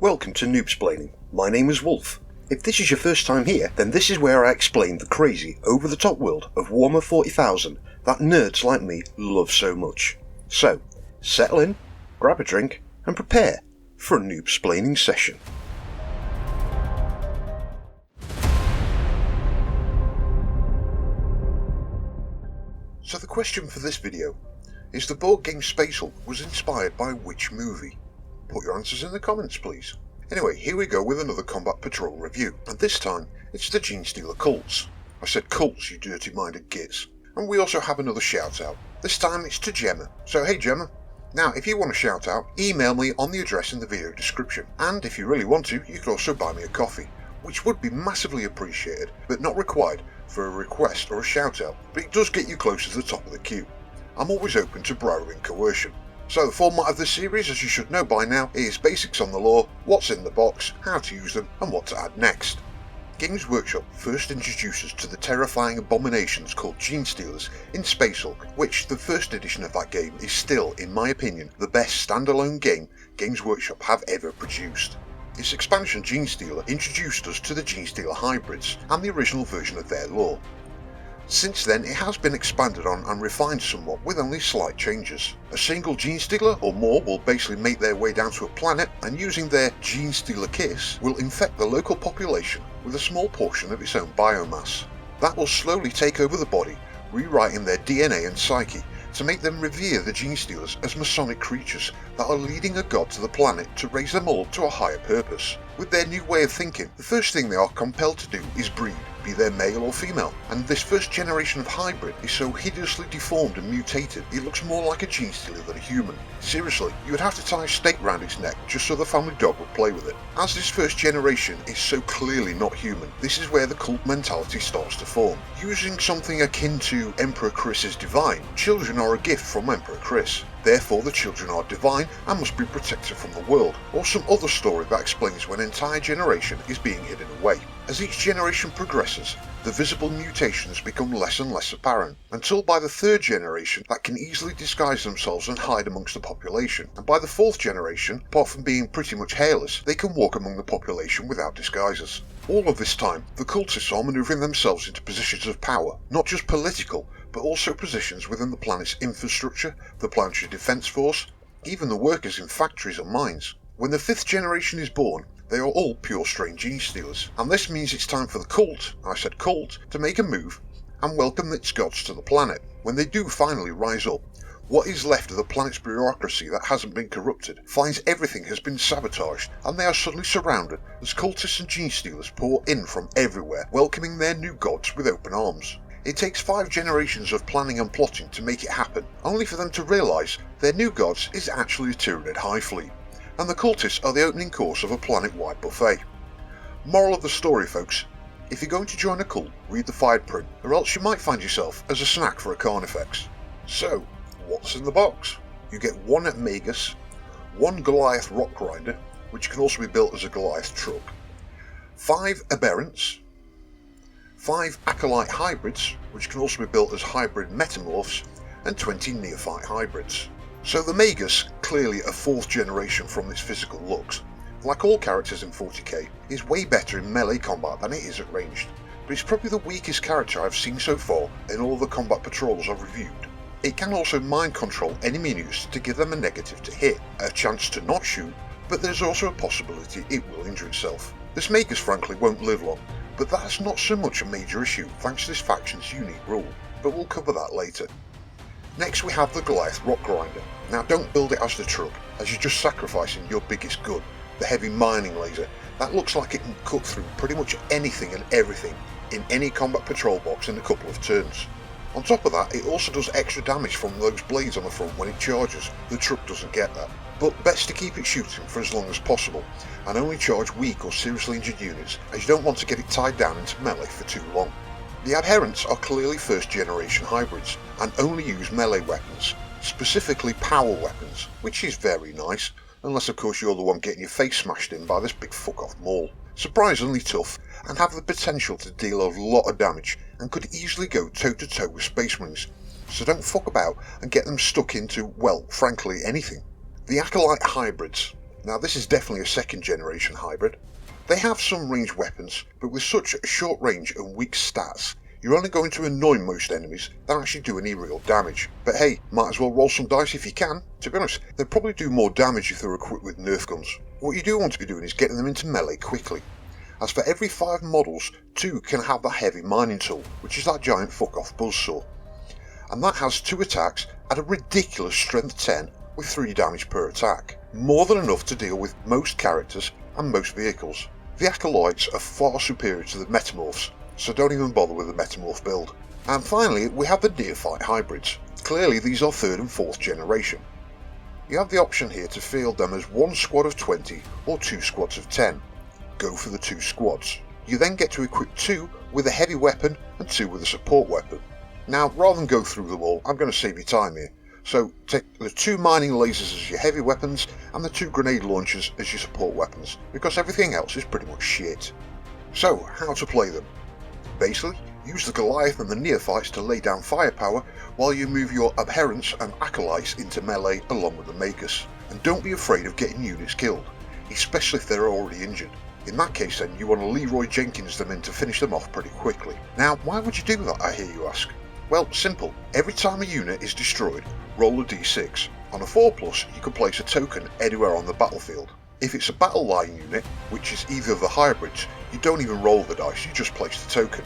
Welcome to Noob-Splaining. My name is Wolf. If this is your first time here, then this is where I explain the crazy, over-the-top world of Warhammer 40,000 that nerds like me love so much. So, settle in, grab a drink, and prepare for a Noob-Splaining session. So the question for this video is, the board game Space Hulk was inspired by which movie? Put your answers in the comments, please. Anyway, here we go with another Combat Patrol review, and this time it's the Genestealer Cults. I said cults, you dirty-minded gits. And we also have another shout out. This time it's to Gemma. So hey Gemma. Now if you want a shout out, email me on the address in the video description. And if you really want to, you could also buy me a coffee, which would be massively appreciated, but not required for a request or a shout out, but it does get you close to the top of the queue. I'm always open to bribery and coercion. So the format of this series, as you should know by now, is basics on the lore, what's in the box, how to use them, and what to add next. Games Workshop first introduced us to the terrifying abominations called Genestealers in Space Hulk, which the first edition of that game is still, in my opinion, the best standalone game Games Workshop have ever produced. Its expansion Genestealer introduced us to the Genestealer hybrids and the original version of their lore. Since then it has been expanded on and refined somewhat with only slight changes. A single Genestealer or more will basically make their way down to a planet and using their Genestealer kiss will infect the local population with a small portion of its own biomass. That will slowly take over the body, rewriting their DNA and psyche to make them revere the Genestealers as Masonic creatures that are leading a god to the planet to raise them all to a higher purpose. With their new way of thinking, the first thing they are compelled to do is breed, be they male or female, and this first generation of hybrid is so hideously deformed and mutated it looks more like a Genestealer than a human. Seriously, you would have to tie a stake round its neck just so the family dog would play with it. As this first generation is so clearly not human, this is where the cult mentality starts to form. Using something akin to Emperor Chris's divine, children are a gift from Emperor Chris. Therefore the children are divine and must be protected from the world, or some other story that explains when an entire generation is being hidden away. As each generation progresses, the visible mutations become less and less apparent, until by the third generation that can easily disguise themselves and hide amongst the population, and by the fourth generation, apart from being pretty much hairless, they can walk among the population without disguises. All of this time, the cultists are manoeuvring themselves into positions of power, not just political, but also positions within the planet's infrastructure, the planetary defence force, even the workers in factories and mines. When the fifth generation is born, they are all pure strain Genestealers, and this means it's time for the cult, I said cult, to make a move and welcome its gods to the planet. When they do finally rise up, what is left of the planet's bureaucracy that hasn't been corrupted finds everything has been sabotaged, and they are suddenly surrounded as cultists and Genestealers pour in from everywhere, welcoming their new gods with open arms. It takes 5 generations of planning and plotting to make it happen, only for them to realise their new gods is actually a Tyranid high fleet, and the cultists are the opening course of a planet-wide buffet. Moral of the story, folks, if you're going to join a cult, read the fine print, or else you might find yourself as a snack for a Carnifex. So, what's in the box? You get 1 Magus, 1 Goliath rock grinder, which can also be built as a Goliath truck, 5 adherents, 5 acolyte hybrids, which can also be built as hybrid metamorphs, and 20 neophyte hybrids. So the Magus, clearly a 4th generation from its physical looks, like all characters in 40k, is way better in melee combat than it is at ranged, but it's probably the weakest character I've seen so far in all the combat patrols I've reviewed. It can also mind control enemy units to give them a negative to hit, a chance to not shoot, but there's also a possibility it will injure itself. This Magus frankly won't live long, but that's not so much a major issue thanks to this faction's unique rule, but we'll cover that later. Next we have the Goliath rock grinder. Now don't build it as the truck, as you're just sacrificing your biggest gun, the heavy mining laser, that looks like it can cut through pretty much anything and everything in any combat patrol box in a couple of turns. On top of that, it also does extra damage from those blades on the front when it charges. The truck doesn't get that. But best to keep it shooting for as long as possible, and only charge weak or seriously injured units, as you don't want to get it tied down into melee for too long. The adherents are clearly first generation hybrids, and only use melee weapons, specifically power weapons, which is very nice, unless of course you're the one getting your face smashed in by this big fuck off maul. Surprisingly tough, and have the potential to deal a lot of damage, and could easily go toe to toe with Space Wings, so don't fuck about and get them stuck into, well, frankly anything. The acolyte hybrids Now this is definitely a second generation hybrid. They have some ranged weapons, but with such a short range and weak stats, you're only going to annoy most enemies than actually do any real damage. But hey, might as well roll some dice if you can. To be honest, they'll probably do more damage if they're equipped with nerf guns. What you do want to be doing is getting them into melee quickly. As for every 5 models, 2 can have the heavy mining tool, which is that giant fuck off buzzsaw. And that has 2 attacks at a ridiculous strength 10 with 3 damage per attack. More than enough to deal with most characters and most vehicles. The acolytes are far superior to the metamorphs, so don't even bother with the metamorph build. And finally, we have the deerfight hybrids. Clearly these are 3rd and 4th generation. You have the option here to field them as 1 squad of 20 or 2 squads of 10. Go for the 2 squads. You then get to equip 2 with a heavy weapon and 2 with a support weapon. Now rather than go through them all, I'm going to save you time here. So take the 2 mining lasers as your heavy weapons and the 2 grenade launchers as your support weapons, because everything else is pretty much shit. So how to play them? Basically, use the Goliath and the neophytes to lay down firepower while you move your adherents and acolytes into melee along with the Magus. And don't be afraid of getting units killed, especially if they're already injured. In that case then, you want to Leroy Jenkins them in to finish them off pretty quickly. Now why would you do that, I hear you ask? Well, simple. Every time a unit is destroyed, roll a d6. On a 4+, you can place a token anywhere on the battlefield. If it's a battle line unit, which is either of the hybrids, you don't even roll the dice, you just place the token.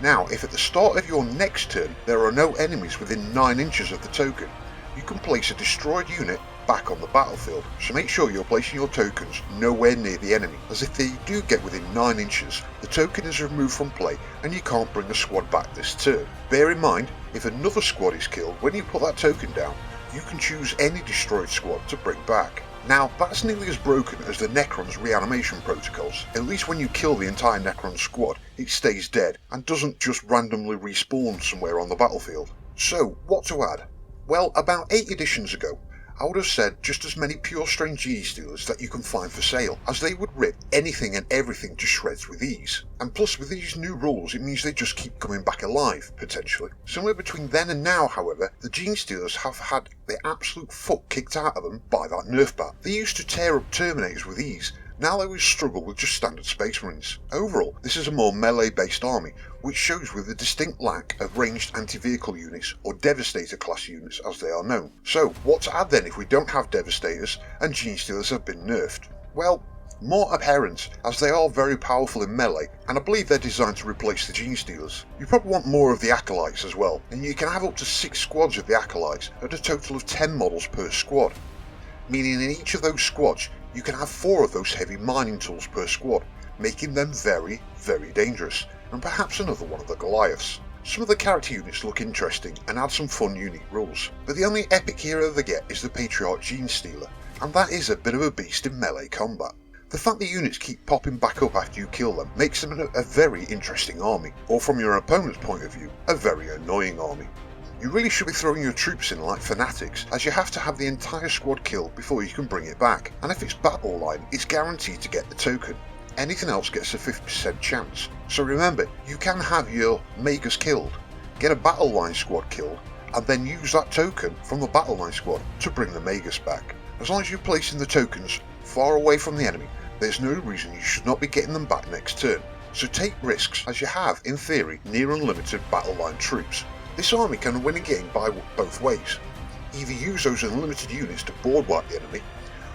Now, if at the start of your next turn there are no enemies within 9 inches of the token, you can place a destroyed unit back on the battlefield, so make sure you're placing your tokens nowhere near the enemy, as if they do get within 9 inches, the token is removed from play and you can't bring a squad back this turn. Bear in mind, if another squad is killed, when you put that token down, you can choose any destroyed squad to bring back. Now, that's nearly as broken as the Necron's reanimation protocols. At least when you kill the entire Necron squad, it stays dead and doesn't just randomly respawn somewhere on the battlefield. So, what to add? Well, about 8 editions ago, I would have said just as many pure strain Genestealers that you can find for sale, as they would rip anything and everything to shreds with ease. And plus with these new rules, it means they just keep coming back alive, potentially. Somewhere between then and now, however, the Genestealers have had the absolute fuck kicked out of them by that nerf bat. They used to tear up Terminators with ease, now they would struggle with just standard Space Marines. Overall, this is a more melee-based army, which shows with a distinct lack of ranged anti-vehicle units, or Devastator class units as they are known. So, what to add then if we don't have Devastators and Genestealers have been nerfed? Well, more adherents, as they are very powerful in melee, and I believe they're designed to replace the Genestealers. You probably want more of the acolytes as well, and you can have up to 6 squads of the acolytes at a total of 10 models per squad, meaning in each of those squads you can have 4 of those heavy mining tools per squad, making them very, very dangerous, and perhaps another one of the Goliaths. Some of the character units look interesting and add some fun unique rules, but the only epic hero they get is the Patriarch Genestealer, and that is a bit of a beast in melee combat. The fact the units keep popping back up after you kill them makes them a very interesting army, or from your opponent's point of view, a very annoying army. You really should be throwing your troops in like fanatics, as you have to have the entire squad killed before you can bring it back, and if it's battle line, it's guaranteed to get the token. Anything else gets a 50% chance. So remember, you can have your Magus killed, get a battle line squad killed, and then use that token from the battle line squad to bring the Magus back. As long as you're placing the tokens far away from the enemy, there's no reason you should not be getting them back next turn. So take risks, as you have, in theory, near unlimited battle line troops. This army can win a game by both ways. Either use those unlimited units to board wipe the enemy,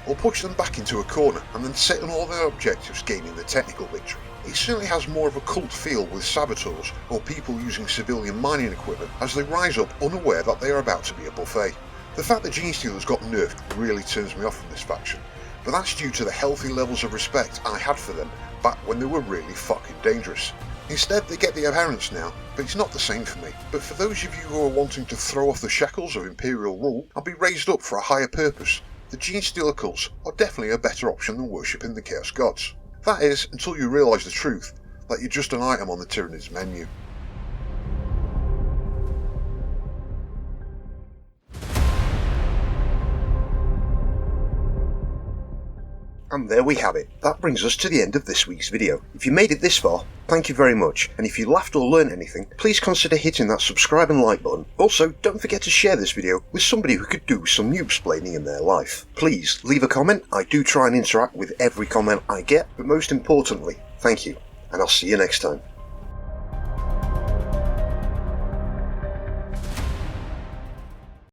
or push them back into a corner and then set on all their objectives, gaining the technical victory. It certainly has more of a cult feel with saboteurs or people using civilian mining equipment as they rise up unaware that they are about to be a buffet. The fact that Genestealers got nerfed really turns me off from this faction, but that's due to the healthy levels of respect I had for them back when they were really fucking dangerous. Instead, they get the adherents now, but it's not the same for me. But for those of you who are wanting to throw off the shackles of Imperial rule and be raised up for a higher purpose, the Genestealer Cults are definitely a better option than worshipping the Chaos Gods. That is, until you realise the truth, that you're just an item on the Tyranids menu. And there we have it. That brings us to the end of this week's video. If you made it this far, thank you very much, and if you laughed or learned anything, please consider hitting that subscribe and like button. Also, don't forget to share this video with somebody who could do some Noob-Splaining in their life. Please leave a comment. I do try and interact with every comment I get, but most importantly, thank you, and I'll see you next time.